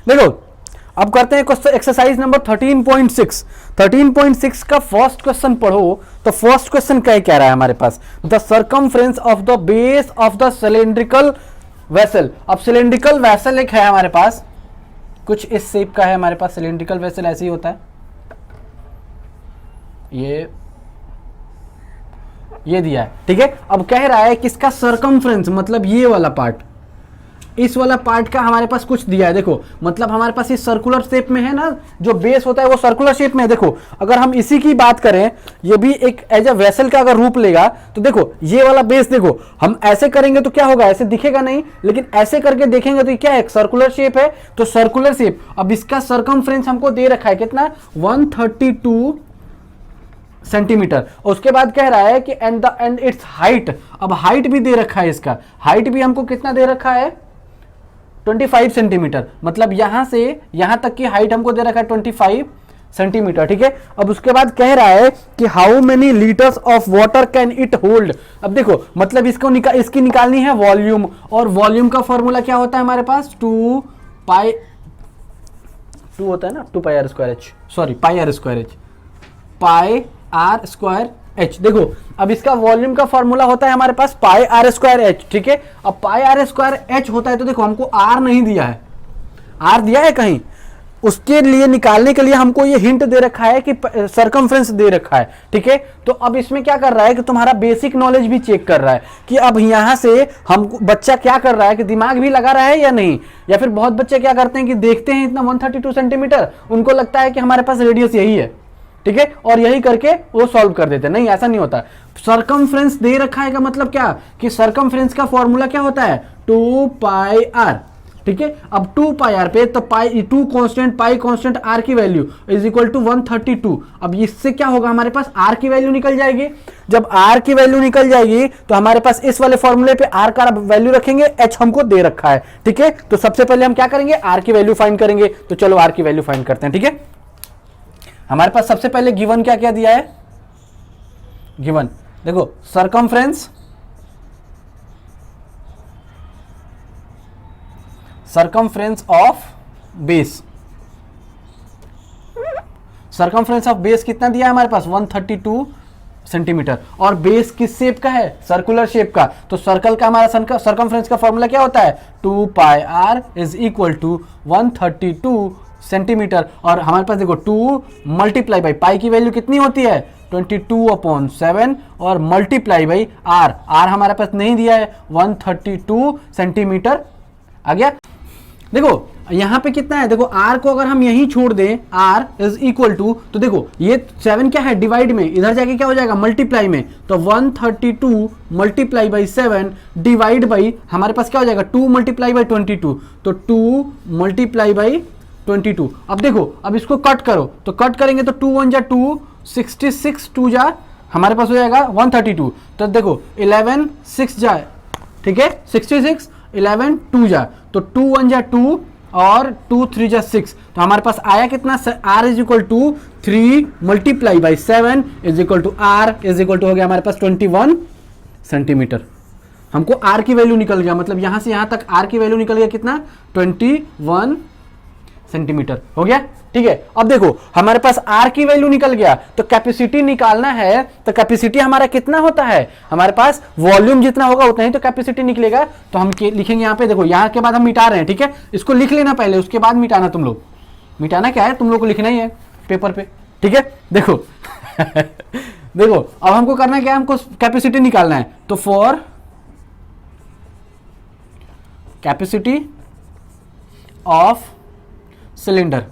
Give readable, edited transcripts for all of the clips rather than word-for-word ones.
देखो अब करते हैं क्वेश्चन एक्सरसाइज नंबर 13.6। 13.6 का फर्स्ट क्वेश्चन पढ़ो तो फर्स्ट क्वेश्चन क्या कह रहा है हमारे पास, the circumference of the base of the cylindrical vessel. अब सिलेंड्रिकल वेसल एक है हमारे पास, कुछ इस शेप का है हमारे पास सिलेंड्रिकल वेसल, ऐसे ही होता है, ये दिया है, ठीक है। अब कह रहा है कि इसका सर्कमफ्रेंस मतलब ये वाला पार्ट, इस वाला पार्ट का हमारे पास कुछ दिया है। देखो मतलब हमारे पास इस सर्कुलर शेप में है ना, जो बेस होता है वो सर्कुलर शेप में है। देखो अगर हम इसी की बात करें, ये भी एक एज अ वेसल का अगर रूप लेगा तो देखो ये वाला बेस, देखो हम ऐसे करेंगे तो क्या होगा, ऐसे दिखेगा नहीं, लेकिन ऐसे करके देखेंगे तो ये क्या है, सर्कुलर शेप है, तो सर्कुलर शेप। अब इसका सर्कमफ्रेंस हमको दे रखा है कितना, 132 सेंटीमीटर। उसके बाद कह रहा है कि एंड इट्स हाइट, अब हाइट भी दे रखा है, इसका हाइट भी हमको कितना दे रखा है, 25 सेंटीमीटर। मतलब यहां से यहां तक की हाइट हमको दे रखा है 25 सेंटीमीटर, ठीक है। अब उसके बाद कह रहा है कि how many litres of water can it hold. अब देखो मतलब इसकी निकालनी है वॉल्यूम, और वॉल्यूम का फॉर्मूला क्या होता है हमारे पास, 2 होता है ना, 2 pi r square h, sorry pi r square h, pi r square h. देखो अब इसका वॉल्यूम का फॉर्मूला होता है हमारे पास पाई आर स्क्वायर एच, ठीक है। अब पाई आर स्क्वायर एच होता है तो देखो हमको आर नहीं दिया है, आर दिया है कहीं, उसके लिए निकालने के लिए हमको ये हिंट दे रखा है कि सर्कमफ्रेंस दे रखा है, ठीक है। तो अब इसमें क्या कर रहा है कि तुम्हारा बेसिक नॉलेज भी चेक कर रहा है कि अब यहां से हमको बच्चा क्या कर रहा है कि दिमाग भी लगा रहा है या नहीं, या फिर बहुत बच्चे क्या करते हैं कि देखते हैं इतना 132 सेंटीमीटर, उनको लगता है कि हमारे पास रेडियस यही है, ठीक है, और यही करके वो सॉल्व कर देते हैं। नहीं, ऐसा नहीं होता। सर्कमफ्रेंस दे रखा है का मतलब क्या कि सर्कमफ्रेंस का फॉर्मूला क्या होता है, 2 पाई आर, ठीक है। अब 2 पाई आर पे तो पाई 2 कांस्टेंट, पाई कांस्टेंट, आर की वैल्यू इज इक्वल टू 132। अब इससे क्या होगा, हमारे पास आर की वैल्यू निकल जाएगी। जब आर की वैल्यू निकल जाएगी तो हमारे पास इस वाले फॉर्मूले पे आर का वैल्यू रखेंगे, एच हमको दे रखा है, ठीक है। तो सबसे पहले हम क्या करेंगे, आर की वैल्यू फाइंड करेंगे। तो चलो आर की वैल्यू फाइंड करते हैं, ठीक है। हमारे पास सबसे पहले गिवन क्या क्या दिया है, गिवन देखो circumference of base, circumference of base कितना दिया है हमारे पास, 132 सेंटीमीटर। और बेस किस शेप का है, सर्कुलर शेप का, तो सर्कल का हमारा सर्कमफ्रेंस का फॉर्मूला क्या होता है, 2 pi r is equal to 132 centimetre. और हमारे पास देखो 2 मल्टीप्लाई बाई पाई की वैल्यू कितनी होती है, 22/7 और मल्टीप्लाई बाई आर, आर हमारे पास नहीं दिया है, 132 सेंटीमीटर आ गया। देखो यहां पे कितना है, देखो आर को अगर हम यहीं छोड़ दें, आर इज इक्वल टू, तो देखो ये 7 क्या है, डिवाइड में, इधर जाके क्या हो जाएगा, मल्टीप्लाई में, तो 132 मल्टीप्लाई बाई 7 डिवाइड बाई हमारे पास क्या हो जाएगा, 2 मल्टीप्लाई बाई 22, तो 2 मल्टीप्लाई बाई 22। अब देखो अब इसको कट करो, तो कट करेंगे तो 2 1 जा 2, 66 2 जा हमारे पास हो जाएगा 132। तो देखो 11 6 जा, ठीक है, 66 11 2 जा, तो 2 1 जा 2 और 2 3 जा 6, तो हमारे पास आया कितना, r is equal to 3 multiply by 7 is equal to r is equal to हो गया हमारे पास 21 सेंटीमीटर। हमको r की वैल्यू निकल गया, मतलब यहां से यहां तक r की वैल्यू निकल गया कितना, 21 सेंटीमीटर हो गया, ठीक है। अब देखो हमारे पास r की वैल्यू निकल गया, तो कैपेसिटी निकालना है, तो कैपेसिटी हमारा कितना होता है, हमारे पास वॉल्यूम जितना होगा उतना ही तो कैपेसिटी निकलेगा। तो हम लिखेंगे यहाँ पे, देखो यहाँ के बाद हम मिटा रहे हैं, ठीक है, इसको लिख लेना पहले, उसके बाद मिटाना, तुम लोग मिटाना क्या है, तुम लोग को लिखना ही है पेपर पे, ठीक है। देखो देखो अब हमको करना क्या है, हमको कैपेसिटी निकालना है, तो फॉर कैपेसिटी ऑफ सिलेंडर,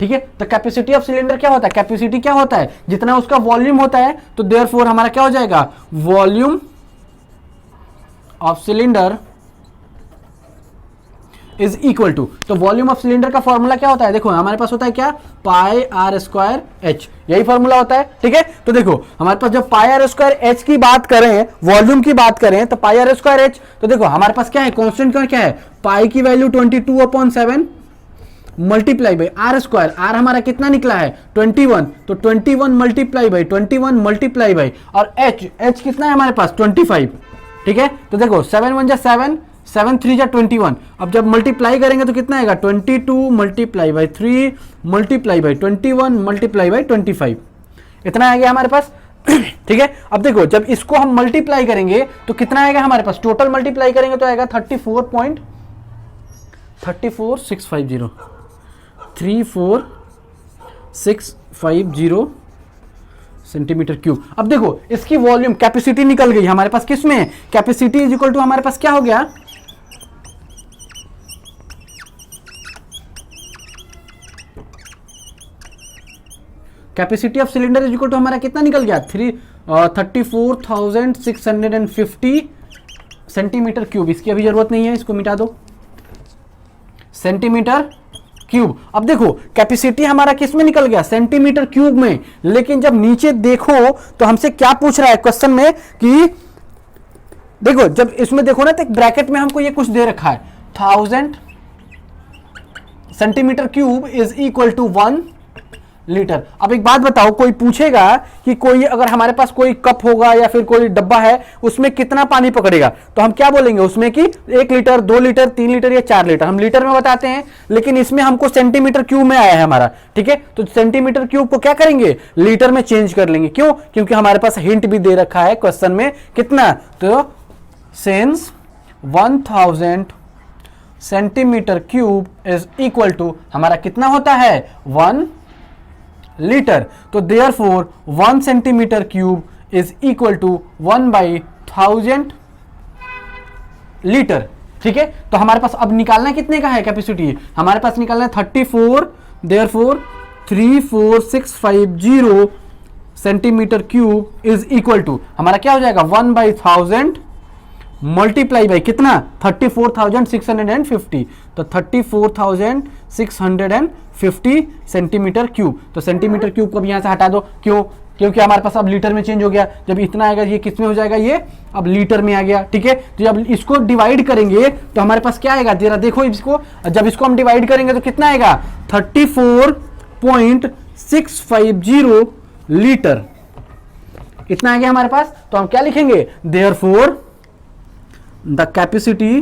ठीक है। तो कैपेसिटी ऑफ सिलेंडर क्या होता है, कैपेसिटी क्या होता है, जितना उसका वॉल्यूम होता है, तो देयरफॉर हमारा क्या हो जाएगा, volume of cylinder is equal to, तो वॉल्यूम ऑफ सिलेंडर का फॉर्मूला क्या होता है, देखो हमारे पास होता है क्या, पाई आर स्क्वायर एच, यही फॉर्मूला होता है, ठीक है। तो देखो हमारे पास जब पाई आर स्क्वायर एच की बात करें, वॉल्यूम की बात करें, तो पाई आर स्क्वायर एच, तो देखो हमारे पास क्या है, कांस्टेंट क्या है, पाई की value 22/7 multiply by are square, r हमारा कितना निकला है 21, तो 21 मल्टीप्लाई बाई 21 मल्टीप्लाई बाई, और एच कितना है हमारे पास 25, ठीक है। तो देखो 7 1 जा 7, 7 3 जा 21। अब जब मल्टीप्लाई करेंगे तो कितना आएगा 22 multiply by 3 multiply by 21 multiply by 25, इतना आ गया हमारे पास। ठीक है, अब देखो जब इसको हम मल्टीप्लाई करेंगे तो कितना आएगा हमारे पास, टोटल मल्टीप्लाई करेंगे तो आएगा 34,650 सेंटीमीटर क्यूब। अब देखो इसकी वॉल्यूम कैपेसिटी निकल गई हमारे पास, किस में, कैपेसिटी इज इक्वल टू हमारे पास क्या हो गया, capacity of cylinder is equal to हमारा कितना निकल गया 34,650 सेंटीमीटर क्यूब। इसकी अभी जरूरत नहीं है, इसको मिटा दो, सेंटीमीटर क्यूब। अब देखो कैपेसिटी हमारा किस में निकल गया, सेंटीमीटर क्यूब में, लेकिन जब नीचे देखो तो हमसे क्या पूछ रहा है क्वेश्चन में कि देखो जब इसमें देखो ना तो एक ब्रैकेट में हमको ये कुछ दे रखा है 1000 centimetre cube is equal to 1 litre. अब एक बात बताओ, कोई पूछेगा कि कोई अगर हमारे पास कोई कप होगा या फिर कोई डब्बा है उसमें कितना पानी पकड़ेगा, तो हम क्या बोलेंगे उसमें कि 1 लीटर 2 लीटर 3 लीटर या 4 लीटर, हम लीटर में बताते हैं, लेकिन इसमें हमको सेंटीमीटर क्यूब में आया है हमारा। ठीक है, तो सेंटीमीटर क्यूब को क्या करेंगे, लीटर में चेंज कर लेंगे। क्यों, क्योंकि हमारे पास हिंट भी दे रखा है क्वेश्चन में कितना, तो since 1000 centimetre cube is equal to हमारा कितना होता है 1 लीटर, तो therefore 1 centimetre cube is equal to 1/1000 litre. ठीक है, तो हमारे पास अब निकालना कितने का है कैपेसिटी, हमारे पास निकालना है 34, therefore 34650 centimetre cube is equal to हमारा क्या हो जाएगा 1/1000 मल्टीप्लाई बाई कितना 34,650, तो 34,650 सेंटीमीटर क्यूब। तो सेंटीमीटर क्यूब को भी यहां से हटा दो, क्यों, क्योंकि हमारे पास अब लीटर में चेंज हो गया, जब इतना आएगा ये किस में हो जाएगा, ये अब लीटर में आ गया। ठीक है, तो जब इसको डिवाइड करेंगे तो हमारे पास क्या आएगा, जरा देखो इसको, जब इसको हम डिवाइड करेंगे तो कितना आएगा 34.650 लीटर, इतना आ गया हमारे पास। तो हम क्या लिखेंगे, therefore the capacity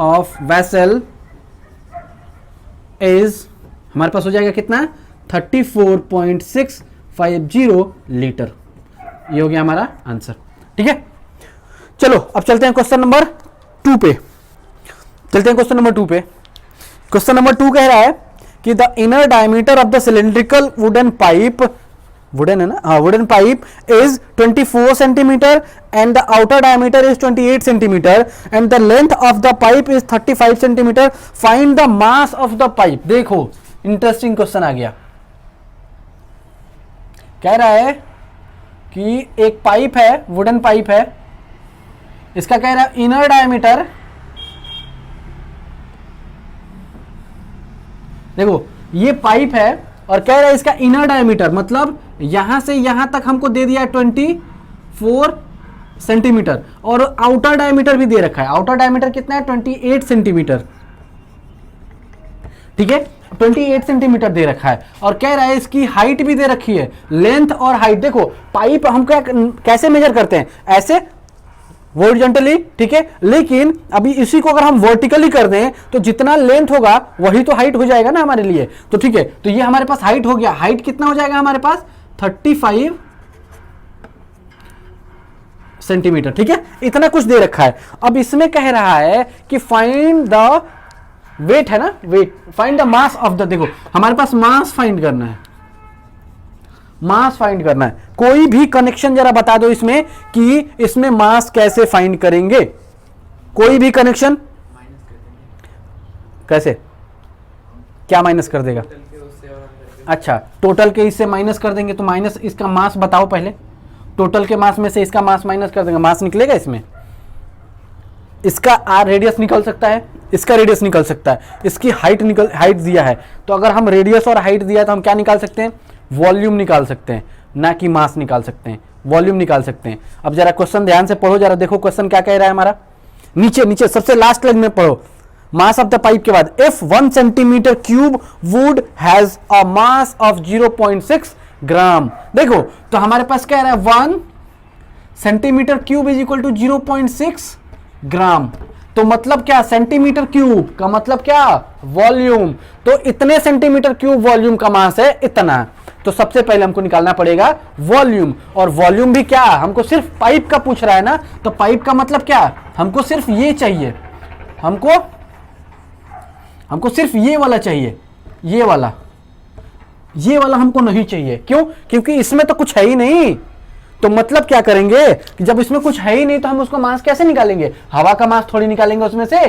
of vessel is हमारे पास हो जाएगा कितना 34.650 लीटर। ये हो गया हमारा आंसर। ठीक है, चलो अब चलते हैं क्वेश्चन नंबर 2 पे, चलते हैं क्वेश्चन नंबर 2 पे। क्वेश्चन नंबर 2 कह रहा है कि the inner diameter of the cylindrical wooden pipe, wooden है ना, हाँ, wooden pipe is 24 centimetre and the outer diameter is 28 centimetre and the length of the pipe is 35 centimetre, find the mass of the pipe. देखो interesting question आ गया, कह रहा है कि एक पाइप है, वुडन पाइप है, इसका कह रहा है इनर डायमीटर, देखो ये पाइप है और कह रहा है इसका इनर डायमीटर मतलब यहां से यहां तक हमको दे दिया 24 सेंटीमीटर और आउटर डायमीटर भी दे रखा है। आउटर डायमीटर कितना है 28 सेंटीमीटर। ठीक है, 28 सेंटीमीटर दे रखा है और कह रहा है इसकी हाइट भी दे रखी है, लेंथ और हाइट। देखो पाइप हम क्या कैसे मेजर करते हैं, ऐसे हॉरिजॉन्टली। ठीक है, लेकिन अभी इसी को अगर हम वर्टिकली कर दें तो जितना लेंथ होगा वही तो हाइट हो जाएगा ना हमारे लिए। तो ठीक है, तो ये हमारे पास हाइट हो गया। हाइट कितना हो जाएगा हमारे पास 35 सेंटीमीटर। ठीक है, इतना कुछ दे रखा है। अब इसमें कह रहा है कि फाइंड द वेट, है ना, weight, find the mass of the, देखो हमारे पास मास फाइंड करना है, मास फाइंड करना है। कोई भी कनेक्शन जरा बता दो इसमें कि इसमें मास कैसे फाइंड करेंगे, कोई भी कनेक्शन कैसे, क्या माइनस कर देगा, अच्छा टोटल के इससे माइनस कर देंगे, तो माइनस इसका मास बताओ पहले, टोटल के मास में से इसका मास माइनस कर देंगे, मास निकलेगा इसमें, इसका आर रेडियस निकल सकता है, इसका रेडियस निकल सकता है, इसकी हाइट हाइट दिया है, तो अगर हम रेडियस और हाइट दिया है तो हम क्या निकाल सकते हैं, वॉल्यूम निकाल सकते हैं, ना कि मास निकाल सकते हैं, वॉल्यूम निकाल सकते हैं। अब जरा क्वेश्चन ध्यान से पढ़ो, जरा देखो क्वेश्चन क्या कह रहा है हमारा, नीचे नीचे सबसे लास्ट लाइन में पढ़ो, मास ऑफ द पाइप के बाद, if 1 centimetre cube wood has a mass of 0.6 gram. देखो तो हमारे पास क्या रहा है 1 centimetre cube is equal to 0.6 gram. तो मतलब क्या, सेंटीमीटर क्यूब का मतलब क्या, वॉल्यूम। तो इतने सेंटीमीटर क्यूब वॉल्यूम का मास है इतना। तो सबसे पहले हमको निकालना पड़ेगा वॉल्यूम, और वॉल्यूम भी क्या, हमको सिर्फ पाइप का पूछ रहा है ना, तो पाइप का मतलब क्या, हमको सिर्फ ये चाहिए, हमको सिर्फ ये वाला चाहिए, ये वाला हमको नहीं चाहिए। क्यों? क्योंकि इसमें तो कुछ है ही नहीं। तो मतलब क्या करेंगे कि जब इसमें कुछ है ही नहीं तो हम उसको मास कैसे निकालेंगे, हवा का मास थोड़ी निकालेंगे उसमें से,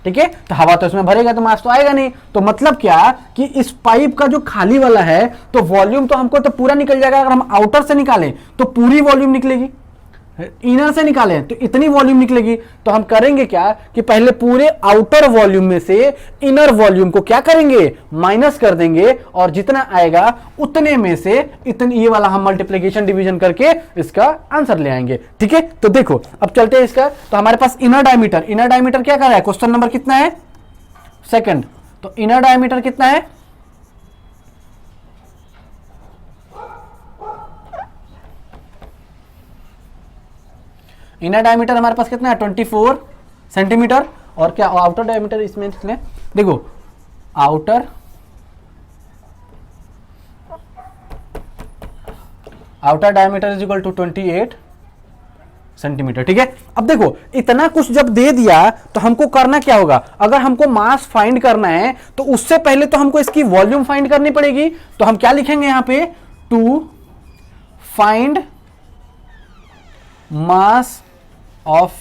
ठीक है। तो हवा तो इसमें भरेगा तो मास तो आएगा नहीं। तो मतलब क्या कि इस पाइप का जो खाली वाला है तो वॉल्यूम तो हमको तो पूरा निकल जाएगा। अगर हम आउटर से निकालें तो पूरी वॉल्यूम निकलेगी, इनर से निकालें तो इतनी वॉल्यूम निकलेगी। तो हम करेंगे क्या कि पहले पूरे आउटर वॉल्यूम में से इनर वॉल्यूम को क्या करेंगे, माइनस कर देंगे, और जितना आएगा उतने में से इतनी, ये वाला हम मल्टीप्लिकेशन डिवीजन करके इसका आंसर ले आएंगे, ठीक है। तो देखो अब चलते हैं इसका। तो हमारे पास इनर डायमीटर क्या कर रहा है, क्वेश्चन नंबर कितना है, सेकंड। तो इनर डायमीटर कितना है, इनर डायमीटर हमारे पास कितना है 24 सेंटीमीटर। और क्या आउटर डायमीटर इसमें लिख, देखो outer diameter is equal to 28 centimetre, ठीक है। अब देखो इतना कुछ जब दे दिया तो हमको करना क्या होगा, अगर हमको मास फाइंड करना है तो उससे पहले तो हमको इसकी वॉल्यूम फाइंड करनी पड़ेगी। तो हम क्या लिखेंगे यहां पे, to find mass of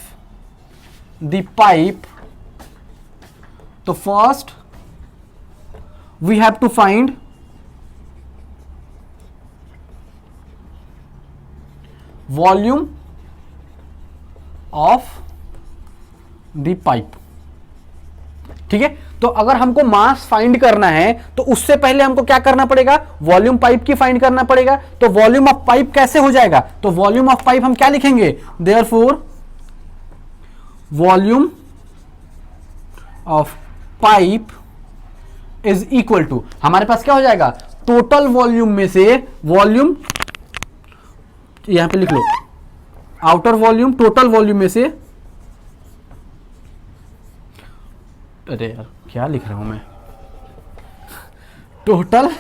the pipe, तो first we have to find volume of the pipe, ठीक है। तो अगर हमको मास फाइंड करना है तो उससे पहले हमको क्या करना पड़ेगा, वॉल्यूम पाइप की फाइंड करना पड़ेगा। तो वॉल्यूम ऑफ पाइप कैसे हो जाएगा, तो वॉल्यूम ऑफ पाइप हम क्या लिखेंगे, therefore volume of pipe is equal to, हमारे पास क्या हो जाएगा, टोटल वॉल्यूम में से वॉल्यूम, यहां पे लिख लो आउटर वॉल्यूम, टोटल वॉल्यूम में से, अरे यार क्या लिख रहा हूं मैं, total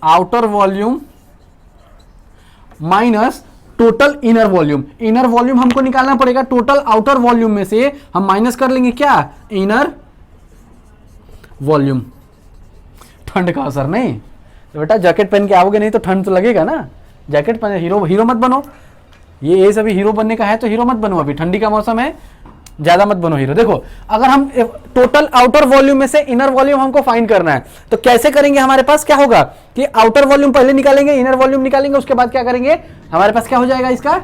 outer volume minus total inner volume. Inner volume हमको निकालना पड़ेगा, टोटल आउटर वॉल्यूम में से हम माइनस कर लेंगे क्या, इनर वॉल्यूम। ठंड का असर नहीं, तो बेटा जैकेट पहन के आओगे नहीं तो ठंड तो लगेगा ना, जैकेट पहन, हीरो मत बनो, ये एज अभी हीरो बनने का है तो हीरो मत बनो, अभी ठंडी का मौसम है, ज्यादा मत बनो हीरो। देखो अगर हम टोटल आउटर वॉल्यूम में से इनर वॉल्यूम हमको फाइंड करना है तो कैसे करेंगे, हमारे पास क्या होगा कि आउटर वॉल्यूम पहले निकालेंगे, इनर वॉल्यूम निकालेंगे, उसके बाद क्या करेंगे, हमारे पास क्या हो जाएगा, इसका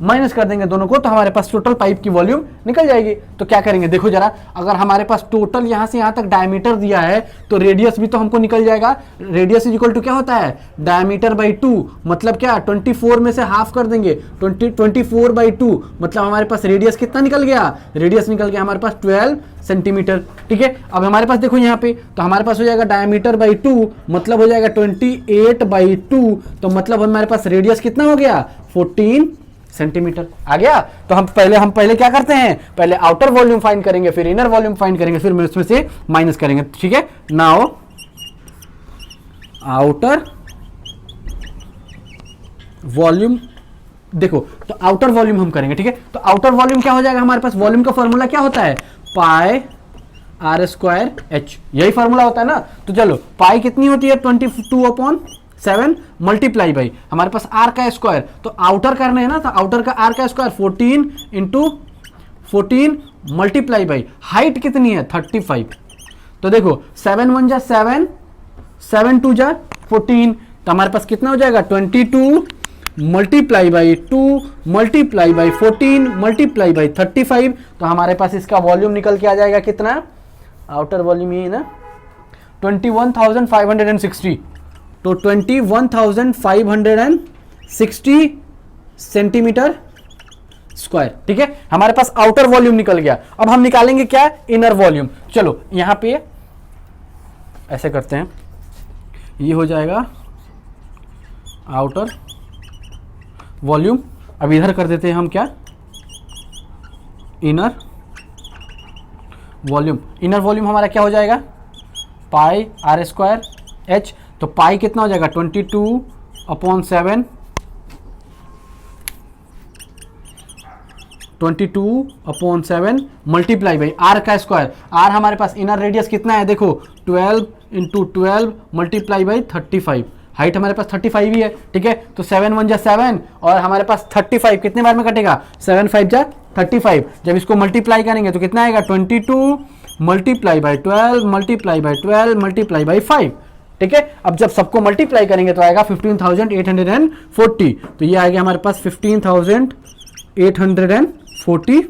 माइनस कर देंगे दोनों को, तो हमारे पास टोटल पाइप की वॉल्यूम निकल जाएगी। तो क्या करेंगे, देखो जरा, अगर हमारे पास टोटल यहां से यहां तक डायमीटर दिया है तो रेडियस भी तो हमको निकल जाएगा। रेडियस इज इक्वल टू क्या होता है, डायमीटर बाई 2, मतलब क्या 24 में से हाफ कर देंगे, 24/2 मतलब हमारे पास रेडियस कितना निकल गया, रेडियस निकल गया हमारे पास 12 सेंटीमीटर, ठीक है। अब हमारे पास देखो यहाँ पे, तो हमारे पास हो जाएगा डायमीटर बाई 2 मतलब हो जाएगा 28/2, तो मतलब हमारे पास रेडियस कितना हो गया 14 सेंटीमीटर आ गया। तो हम पहले क्या करते हैं, पहले आउटर वॉल्यूम फाइंड करेंगे, फिर इनर वॉल्यूम फाइंड करेंगे, फिर उसमें से माइनस करेंगे, ठीक है। नाउ आउटर वॉल्यूम, देखो तो आउटर वॉल्यूम हम करेंगे, ठीक है। तो आउटर वॉल्यूम क्या हो जाएगा, हमारे पास वॉल्यूम का फॉर्मूला क्या होता है, पाई r²h, यही फॉर्मूला होता है ना। तो चलो पाई कितनी होती है 22/7 मल्टीप्लाई बाई हमारे पास r का स्क्वायर, तो आउटर करना है ना, तो आउटर का r का square 14 into 14 multiply by height कितनी है 35। तो देखो 7 1 जा 7, 7 2 जा 14, तो हमारे पास कितना हो जाएगा 22 multiply by 2 multiply by 14 multiply by 35। तो हमारे पास इसका वॉल्यूम निकल के आ जाएगा कितना, आउटर वॉल्यूम ये है ना 21,560, तो 21,560 सेंटीमीटर स्क्वायर, ठीक है। हमारे पास आउटर वॉल्यूम निकल गया। अब हम निकालेंगे क्या, इनर वॉल्यूम। चलो यहां पे ऐसे करते हैं, ये हो जाएगा आउटर वॉल्यूम। अब इधर कर देते हैं हम क्या, इनर वॉल्यूम। इनर वॉल्यूम हमारा क्या हो जाएगा, पाई आर स्क्वायर एच। तो पाई कितना हो जाएगा 22/7, 22/7 मल्टीप्लाई बाई आर का स्क्वायर। आर हमारे पास इनर रेडियस कितना है, देखो 12 × 12 मल्टीप्लाई बाई 35। हाइट हमारे पास 35 ही है, ठीक है। तो 7 × 1 = 7 और हमारे पास 35 कितने बार में कटेगा, 7 × 5 = 35। जब इसको मल्टीप्लाई करेंगे तो कितना आएगा, 22 multiply by 12 multiply by 12 multiply by 5, ठीक है। अब जब सबको मल्टीप्लाई करेंगे तो आएगा 15,840। तो ये आएगा हमारे पास 15,840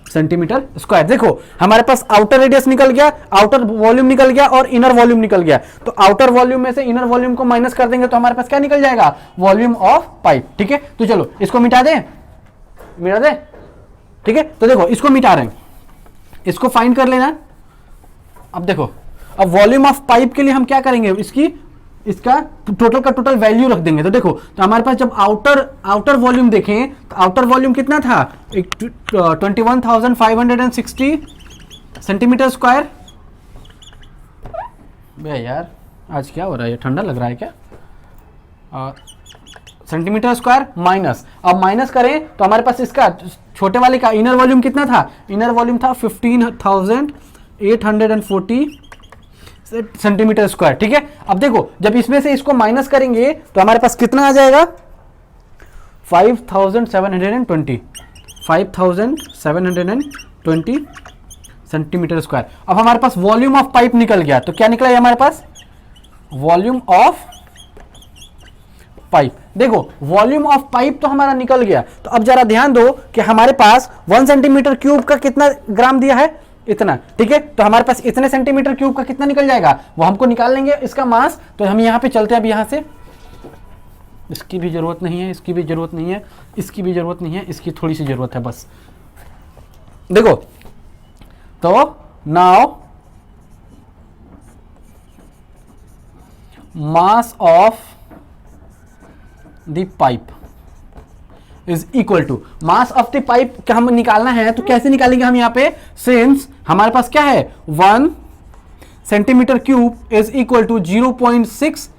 सेंटीमीटर स्क्वायर। देखो हमारे पास आउटर रेडियस निकल गया, आउटर वॉल्यूम निकल गया और इनर वॉल्यूम निकल गया। तो आउटर वॉल्यूम में से इनर वॉल्यूम को माइनस कर देंगे तो हमारे पास क्या निकल जाएगा, वॉल्यूम ऑफ पाइप, ठीक है। तो चलो इसको मिटा दें, ठीक है। तो देखो इसको मिटा रहे हैं, इसको फाइंड कर लेना। अब देखो, अब वॉल्यूम ऑफ पाइप के लिए हम क्या करेंगे, इसका टोटल का टोटल वैल्यू रख देंगे। तो देखो, तो हमारे पास जब आउटर वॉल्यूम देखें तो आउटर वॉल्यूम कितना था, 21,560 सेंटीमीटर स्क्वायर। भैया यार आज क्या हो रहा है, ये ठंडा लग रहा है क्या, सेंटीमीटर स्क्वायर माइनस। अब माइनस करें तो हमारे पास इसका छोटे वाले का इनर वॉल्यूम कितना था, इनर वॉल्यूम था 15,840 सेंटीमीटर स्क्वायर, ठीक है। अब देखो जब इसमें से इसको माइनस करेंगे तो हमारे पास कितना आ जाएगा, 5,720 सेंटीमीटर स्क्वायर। अब हमारे पास वॉल्यूम ऑफ पाइप निकल गया, तो क्या निकला है हमारे पास, वॉल्यूम ऑफ पाइप। देखो वॉल्यूम ऑफ पाइप तो हमारा निकल गया। तो अब जरा ध्यान दो कि हमारे पास 1 सेंटीमीटर क्यूब का कितना ग्राम दिया है, इतना, ठीक है। तो हमारे पास इतने सेंटीमीटर क्यूब का कितना निकल जाएगा, वो हमको निकाल लेंगे इसका मास। तो हम यहां पे चलते हैं, अब यहां से इसकी भी जरूरत नहीं है, इसकी भी जरूरत नहीं है, इसकी भी जरूरत नहीं है, इसकी थोड़ी सी जरूरत है बस। देखो तो now mass of the pipe is equal to mass of the pipe. क्या हम निकालना है तो कैसे निकालेंगे हम यहाँ पे, सिंस हमारे पास क्या है 1 centimetre cube is equal to 0.6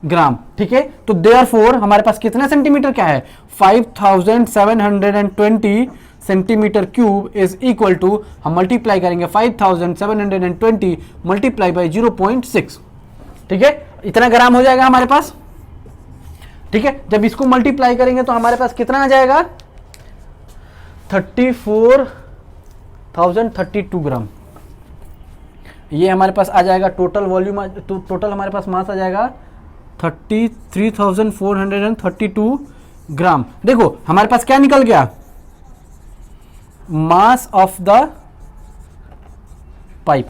gram, ठीक है। तो देयरफॉर हमारे पास कितना सेंटीमीटर क्या है, 5,720 centimetre cube is equal to, हम मल्टीप्लाई करेंगे 5,720 मल्टीप्लाई बाई 0.6, ठीक है। इतना ग्राम हो जाएगा हमारे पास, ठीक है। जब इसको मल्टीप्लाई करेंगे तो हमारे पास कितना आ जाएगा, 34,032 ग्राम। ये हमारे पास आ जाएगा टोटल वॉल्यूम, टोटल हमारे पास मास आ जाएगा 33,432 ग्राम। देखो हमारे पास क्या निकल गया, मास ऑफ द पाइप।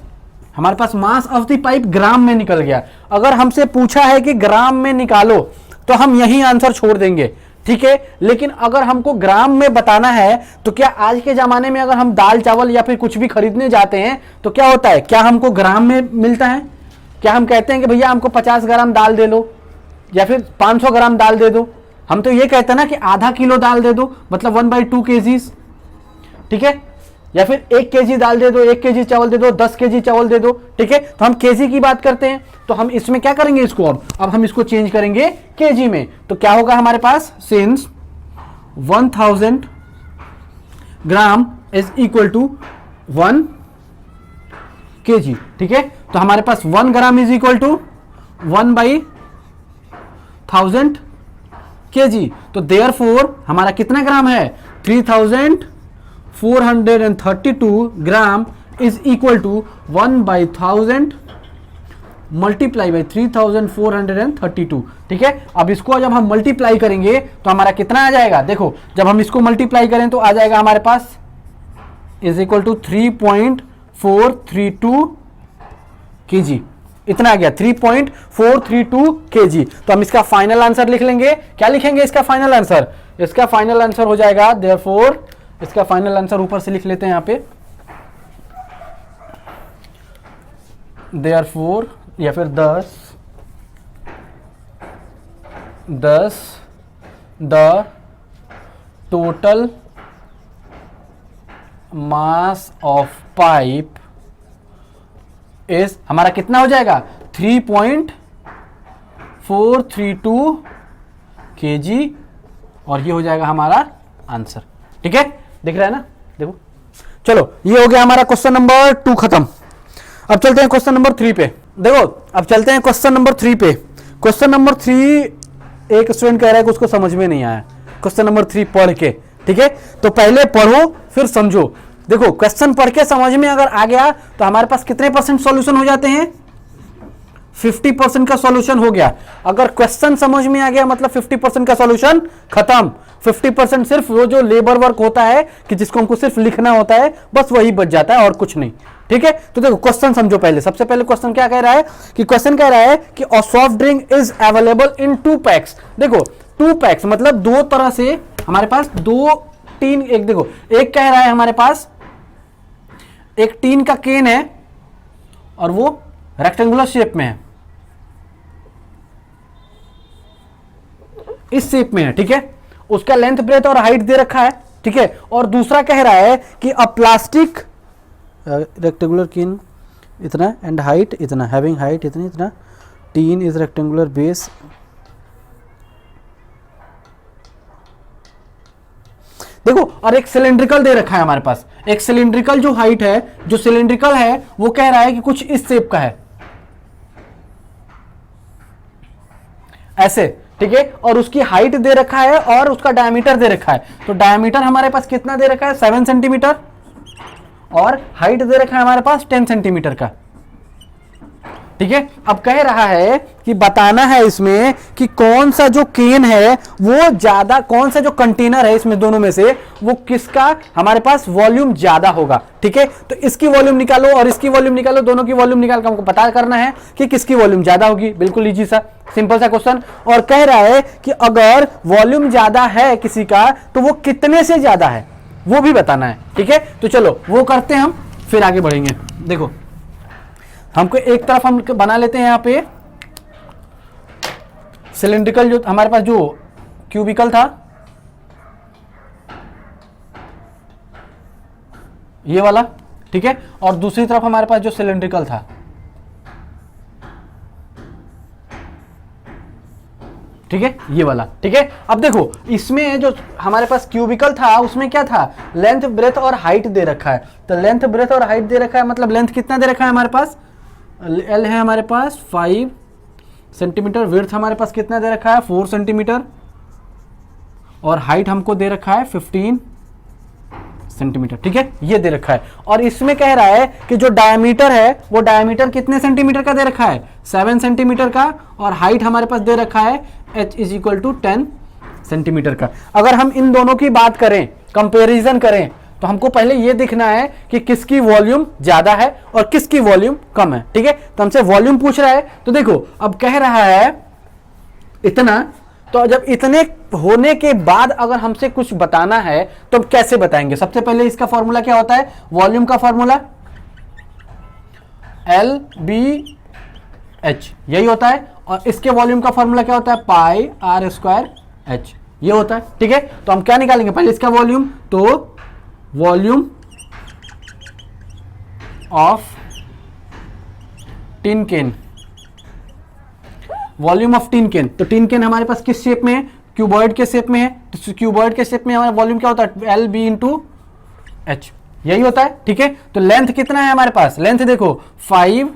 हमारे पास मास ऑफ द पाइप ग्राम में निकल गया। अगर हमसे पूछा है कि ग्राम में निकालो तो हम यही आंसर छोड़ देंगे, ठीक है। लेकिन अगर हमको ग्राम में बताना है तो क्या आज के जमाने में अगर हम दाल चावल या फिर कुछ भी खरीदने जाते हैं तो क्या होता है, क्या हमको ग्राम में मिलता है, क्या हम कहते हैं कि भैया हमको 50 ग्राम दाल दे दो या फिर 500 ग्राम दाल दे दो। हम तो ये कहते हैं ना कि आधा किलो दाल दे दो, मतलब 1/2 kgs, ठीक है। या फिर 1 kg दाल दे दो, 1 kg चावल दे दो, 10 kg चावल दे दो, ठीक है। तो हम केजी की बात करते हैं। तो हम इसमें क्या करेंगे, इसको अब हम इसको चेंज करेंगे केजी में। तो क्या होगा हमारे पास, since 1000 gram is equal to 1 kg, ठीक है। तो हमारे पास 1 gram is equal to 1/1000 kg। तो देयरफॉर हमारा कितना ग्राम है, 3,432 gram is equal to 1/1000 multiply by 3,432, ठीक है। अब इसको जब हम मल्टीप्लाई करेंगे तो हमारा कितना आ जाएगा, देखो जब हम इसको मल्टीप्लाई करें तो आ जाएगा हमारे पास इज इक्वल टू 3.432 kg। इतना आ गया 3.432 kg। तो हम इसका फाइनल आंसर लिख लेंगे। क्या लिखेंगे इसका फाइनल आंसर, इसका फाइनल आंसर हो जाएगा, देयरफॉर इसका फाइनल आंसर ऊपर से लिख लेते हैं यहाँ पे, देयरफॉर या फिर 10 the total mass of pipe is, हमारा कितना हो जाएगा 3.432 kg, और ये हो जाएगा हमारा आंसर। ठीक है, दिख रहा है ना, देखो। चलो ये हो गया हमारा क्वेश्चन नंबर 2 खत्म। अब चलते हैं क्वेश्चन नंबर 3 पे। देखो अब चलते हैं क्वेश्चन नंबर 3 पे। क्वेश्चन नंबर 3 एक स्टूडेंट कह रहा है कि उसको समझ में नहीं आया क्वेश्चन नंबर 3 पढ़ के। ठीक है, तो पहले पढ़ो फिर समझो। देखो क्वेश्चन पढ़ के समझ में अगर आ गया तो हमारे पास कितने % सॉल्यूशन हो जाते हैं, 50% का सॉल्यूशन हो गया। अगर क्वेश्चन समझ में आ गया मतलब 50% का सॉल्यूशन खत्म। 50% सिर्फ वो जो लेबर वर्क होता है कि जिसको हमको सिर्फ लिखना होता है, बस वही बच जाता है और कुछ नहीं। ठीक है, तो देखो क्वेश्चन समझो पहले। सबसे पहले क्वेश्चन क्या कह रहा है कि क्वेश्चन कह रहा है कि a soft drink is available in 2 PACS. देखो 2 पैक्स मतलब 2 तरह से हमारे पास 2 टीन, एक देखो एक कह रहा है हमारे पास एक टीन का केन है और वो रेक्टेंगुलर शेप में है, इस शेप में है। ठीक है, उसका लेंथ ब्रेथ और हाइट दे रखा है। ठीक है, और दूसरा कह रहा है कि अ प्लास्टिक रेक्टेंगुलर केन इतना एंड हाइट इतना, हैविंग हाइट इतनी इतना, टीन इज रेक्टेंगुलर बेस। देखो और एक सिलेंड्रिकल दे रखा है हमारे पास, एक सिलेंड्रिकल जो हाइट है, जो सिलेंड्रिकल है वो कह रहा है कि कुछ इस शेप का है, ऐसे। ठीक है, और उसकी हाइट दे रखा है और उसका डायमीटर दे रखा है। तो डायमीटर हमारे पास कितना दे रखा है 7 सेंटीमीटर, और हाइट दे रखा है हमारे पास 10 सेंटीमीटर का। ठीक है, अब कह रहा है कि बताना है इसमें कि कौन सा जो केन है वो ज्यादा, कौन सा जो कंटेनर है इसमें दोनों में से वो किसका हमारे पास वॉल्यूम ज्यादा होगा। ठीक है, तो इसकी वॉल्यूम निकालो और इसकी वॉल्यूम निकालो, दोनों की वॉल्यूम निकाल कर हमको पता करना है कि किसकी वॉल्यूम ज्यादा होगी। बिल्कुल इजी सा सिंपल सा क्वेश्चन। और कह रहा है कि अगर वॉल्यूम ज्यादा है किसी का तो वो कितने से ज्यादा है वो भी बताना है। ठीक है, तो चलो वो करते हैं हम, फिर आगे बढ़ेंगे। देखो हमको एक तरफ हम बना लेते हैं यहाँ पे सिलेंड्रिकल, जो हमारे पास जो क्यूबिकल था ये वाला। ठीक है, और दूसरी तरफ हमारे पास जो सिलेंड्रिकल था, ठीक है, ये वाला। ठीक है, अब देखो इसमें जो हमारे पास क्यूबिकल था उसमें क्या था, लेंथ ब्रेथ और हाइट दे रखा है। तो लेंथ ब्रेथ और हाइट दे रखा है मतलब लेंथ कितना दे रखा है हमारे पास, एल है हमारे पास 5 सेंटीमीटर, विड्थ हमारे पास कितना दे रखा है 4 सेंटीमीटर, और हाइट हमको दे रखा है 15 सेंटीमीटर। ठीक है, ये दे रखा है। और इसमें कह रहा है कि जो डायमीटर है वो डायमीटर कितने सेंटीमीटर का दे रखा है 7 सेंटीमीटर का, और हाइट हमारे पास दे रखा है h is equal to 10 centimetre का। अगर हम इन दोनों की बात करें, कंपैरिजन करें, तो हमको पहले ये देखना है कि किसकी वॉल्यूम ज्यादा है और किसकी वॉल्यूम कम है। ठीक है, तो हमसे वॉल्यूम पूछ रहा है। तो देखो अब कह रहा है इतना, तो जब इतने होने के बाद अगर हमसे कुछ बताना है तो कैसे बताएंगे। सबसे पहले इसका फॉर्मूला क्या होता है, वॉल्यूम का फॉर्मूला LBH यही होता है, और इसके वॉल्यूम का फॉर्मूला क्या होता है पाई r²h ये होता है। ठीक है, तो हम क्या निकालेंगे पहले इसका वॉल्यूम, तो volume of tin can, volume of tin can. तो टिन केन हमारे पास किस शेप में है, क्यूबॉइड के शेप में है। तो क्यूबॉइड के शेप में हमारा वॉल्यूम क्या होता है LB इंटू H यही होता है। ठीक है, तो लेंथ कितना है हमारे पास, लेंथ देखो 5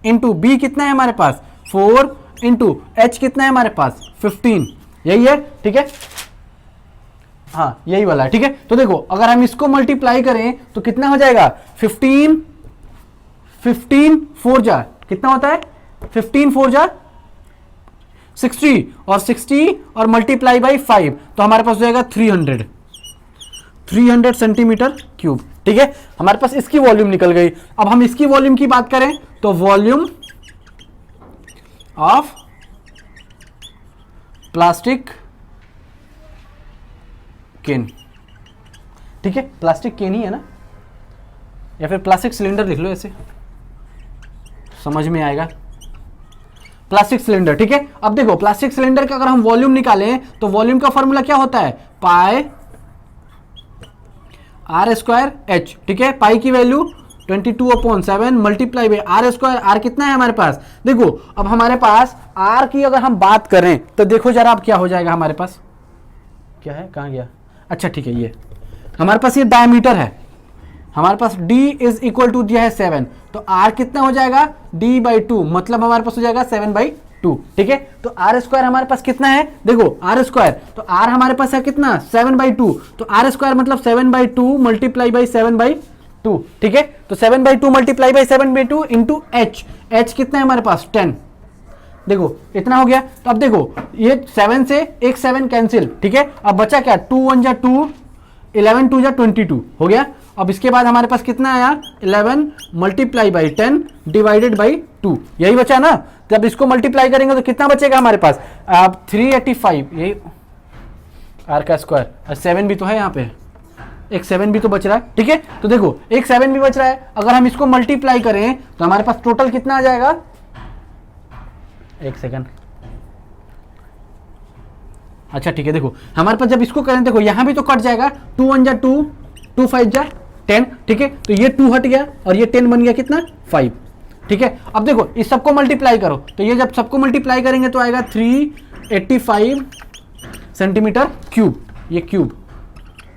इंटू B कितना है हमारे पास 4 इंटू H कितना है हमारे पास 15 यही है। ठीक है, हाँ यही वाला है। ठीक है, तो देखो अगर हम इसको मल्टीप्लाई करें तो कितना हो जाएगा 15 4 जा कितना होता है 15 4 जा 60, और 60 और मल्टीप्लाई बाई 5 तो हमारे पास हो जाएगा 300 सेंटीमीटर क्यूब। ठीक है, हमारे पास इसकी वॉल्यूम निकल गई। अब हम इसकी वॉल्यूम की बात करें तो वॉल्यूम ऑफ प्लास्टिक केन। ठीक है, प्लास्टिक केन ही है ना, या फिर प्लास्टिक सिलेंडर लिख लो, ऐसे समझ में आएगा, प्लास्टिक सिलेंडर। ठीक है, अब देखो प्लास्टिक सिलेंडर का अगर हम वॉल्यूम निकालें तो वॉल्यूम का फॉर्मूला क्या होता है पाई आर स्क्वायर एच, ठीक है, पाई की value 22/7 multiply by are square. R कितना है हमारे पास, देखो अब हमारे पास आर की अगर हम बात करें तो देखो जरा अब क्या हो जाएगा हमारे पास, क्या है, कहाँ गया, अच्छा ठीक है, ये हमारे पास ये डायमीटर है, हमारे पास d इज इक्वल टू दिया है 7, तो r कितना हो जाएगा d/2, मतलब हमारे पास हो जाएगा 7/2, ठीक है। तो r स्क्वायर हमारे पास कितना है, देखो r स्क्वायर, तो r हमारे पास है कितना 7/2, तो r स्क्वायर मतलब 7/2 मल्टीप्लाई बाई 7/2, ठीक है। तो 7/2 मल्टीप्लाई बाई 7/2 इंटू h कितना है हमारे पास 10, देखो इतना हो गया। तो अब देखो ये 7 से एक 7 कैंसिल, ठीक है, अब बचा क्या, 2 1 जा 2, 11 2 जा 22 हो गया। अब इसके बाद हमारे पास कितना आया 11 मल्टीप्लाई बाई 10 डिवाइडेड बाई 2, यही बचा ना। जब इसको मल्टीप्लाई करेंगे तो कितना बचेगा हमारे पास, अब 385, यही आर का स्क्वायर, और 7 भी तो है यहाँ पे, एक 7 भी तो बच रहा है, ठीक है। तो देखो एक 7 भी बच रहा है, अगर हम इसको मल्टीप्लाई करें तो हमारे पास टोटल कितना आ जाएगा, एक सेकंड, अच्छा ठीक है, देखो हमारे पास जब इसको करें, देखो यहां भी तो कट जाएगा, 2 1 जा 2, 2 5 जा 10, ठीक है। तो ये 2 हट गया और ये 10 बन गया कितना 5, ठीक है। अब देखो इस सबको मल्टीप्लाई करो, तो ये जब सबको मल्टीप्लाई करेंगे तो आएगा 385 सेंटीमीटर क्यूब, ये क्यूब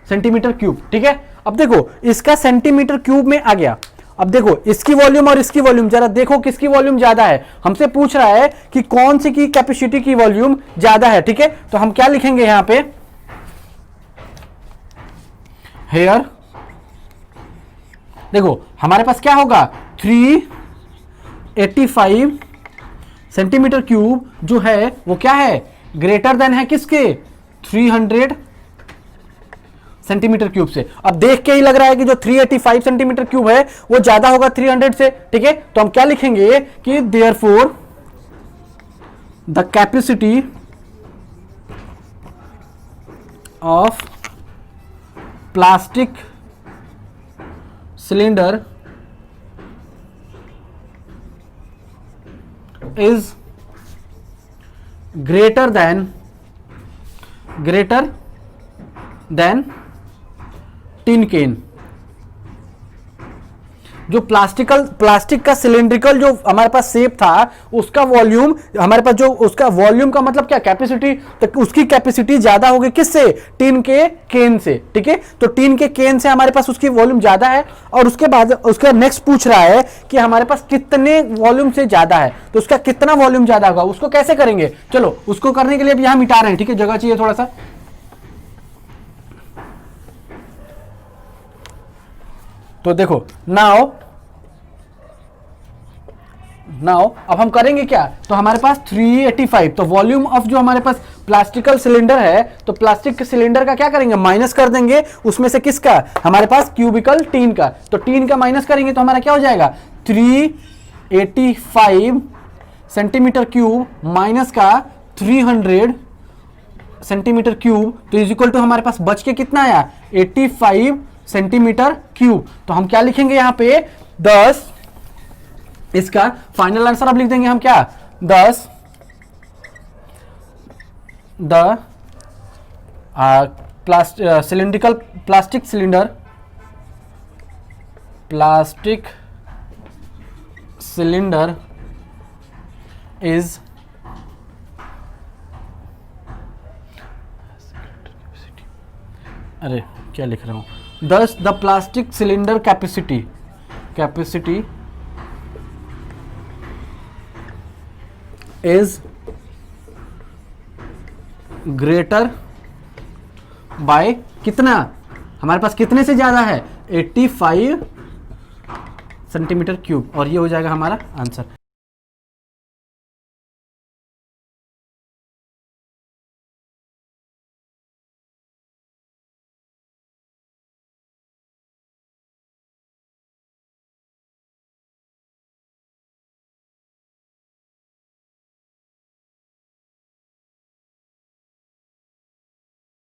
सेंटीमीटर क्यूब, ठीक है। अब देखो इसका सेंटीमीटर क्यूब में आ गया। अब देखो इसकी वॉल्यूम और इसकी वॉल्यूम, जरा देखो किसकी वॉल्यूम ज्यादा है, हमसे पूछ रहा है कि कौन सी की कैपेसिटी की वॉल्यूम ज्यादा है, ठीक है। तो हम क्या लिखेंगे यहां पे, हेयर, देखो हमारे पास क्या होगा 385 सेंटीमीटर क्यूब जो है वो क्या है, ग्रेटर देन है किसके, 300 सेंटीमीटर क्यूब से। अब देख के ही लग रहा है कि जो 385 सेंटीमीटर क्यूब है वो ज्यादा होगा 300 से, ठीक है। तो हम क्या लिखेंगे कि therefore the capacity of plastic cylinder is greater than tin can. जो प्लास्टिक का सिलेंड्रिकल जो हमारे पास शेप था उसका वॉल्यूम हमारे पास, जो उसका वॉल्यूम का मतलब क्या कैपेसिटी, तो उसकी कैपेसिटी ज्यादा होगी किससे, टिन के केन से, ठीक है। तो टिन के केन से हमारे पास उसकी वॉल्यूम ज्यादा है, और उसके बाद उसका नेक्स्ट पूछ रहा है कि हमारे पास कितने वॉल्यूम से ज्यादा है, तो उसका कितना वॉल्यूम ज्यादा होगा, उसको कैसे करेंगे, चलो उसको करने के लिए अब यहां मिटा रहे हैं, ठीक है, जगह चाहिए थोड़ा सा। तो देखो नाउ अब हम करेंगे क्या, तो हमारे पास 385, तो वॉल्यूम ऑफ जो हमारे पास प्लास्टिकल सिलेंडर है, तो प्लास्टिक के सिलेंडर का क्या करेंगे, माइनस कर देंगे उसमें से किसका, हमारे पास क्यूबिकल टीन का, तो टीन का माइनस करेंगे तो हमारा क्या हो जाएगा 385 सेंटीमीटर क्यूब माइनस का 300 सेंटीमीटर क्यूब, तो इज इक्वल टू हमारे पास बच के कितना आया 85 सेंटीमीटर क्यूब। तो हम क्या लिखेंगे यहां पे 10, इसका फाइनल आंसर अब लिख देंगे हम क्या 10 the cylindrical plastic cylinder is अरे क्या लिख रहा हूं, 10 the plastic cylinder capacity is greater by कितना, हमारे पास कितने से ज्यादा है 85 सेंटीमीटर क्यूब, और ये हो जाएगा हमारा आंसर।